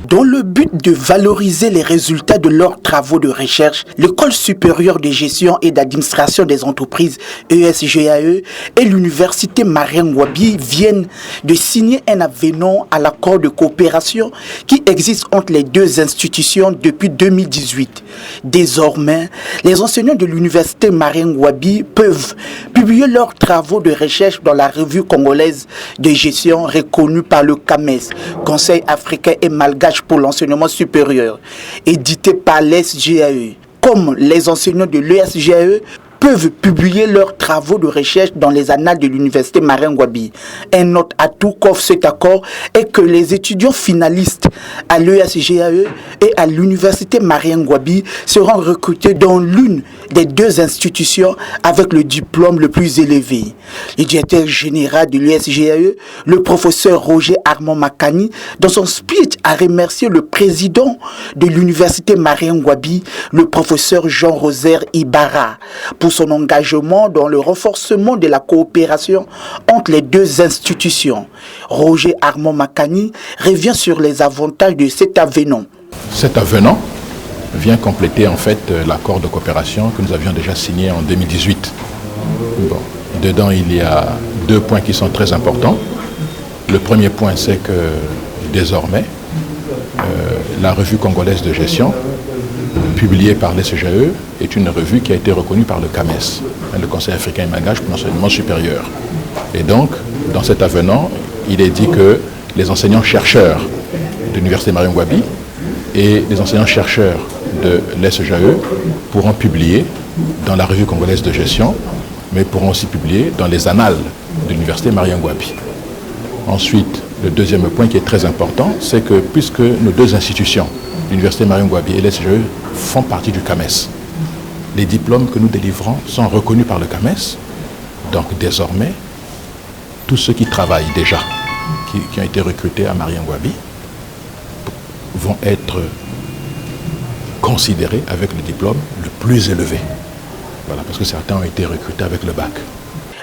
Dans le but de valoriser les résultats de leurs travaux de recherche, l'École supérieure de gestion et d'administration des entreprises ESGAE et l'Université Marien-Ngouabi viennent de signer un avenant à l'accord de coopération qui existe entre les deux institutions depuis 2018. Désormais, les enseignants de l'Université Marien-Ngouabi peuvent publier leurs travaux de recherche dans la revue congolaise de gestion reconnue par le CAMES, Conseil africain et malgache pour l'enseignement supérieur, édité par l'ESGAE. Comme les enseignants de l'ESGAE peuvent publier leurs travaux de recherche dans les annales de l'Université Marien-Ngouabi. Un autre atout qu'offre cet accord est que les étudiants finalistes à l'ESGAE et à l'Université Marien-Ngouabi seront recrutés dans l'une des deux institutions avec le diplôme le plus élevé. Le directeur général de l'ESGAE, le professeur Roger Armand Makani, dans son speech a remercié le président de l'Université Marien-Ngouabi, le professeur Jean-Rosaire Ibarra, pour son engagement dans le renforcement de la coopération entre les deux institutions. Roger Armand Makani revient sur les avantages de cet avenant. Cet avenant vient compléter en fait l'accord de coopération que nous avions déjà signé en 2018. Bon, dedans, il y a deux points qui sont très importants. Le premier point, c'est que désormais, la revue congolaise de gestion, publiée par l'ESGAE, est une revue qui a été reconnue par le CAMES, le Conseil africain et malgache pour l'enseignement supérieur. Et donc, dans cet avenant, il est dit que les enseignants-chercheurs de l'Université Marien-Ngouabi et les enseignants-chercheurs de l'ESGAE pourront publier dans la revue congolaise de gestion, mais pourront aussi publier dans les annales de l'Université Marien-Ngouabi. Ensuite, le deuxième point qui est très important, c'est que puisque nos deux institutions, l'Université Marien-Ngouabi et l'ESGAE, font partie du CAMES, les diplômes que nous délivrons sont reconnus par le CAMES. Donc désormais, tous ceux qui travaillent déjà, qui ont été recrutés à Marien-Ngouabi, vont être considérés avec le diplôme le plus élevé. Voilà, parce que certains ont été recrutés avec le bac.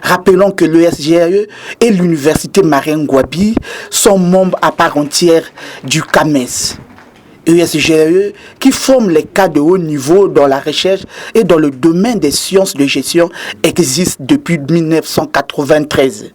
Rappelons que l'ESGAE et l'Université Marien-Ngouabi sont membres à part entière du CAMES. ESGAE qui forme les cas de haut niveau dans la recherche et dans le domaine des sciences de gestion existe depuis 1993.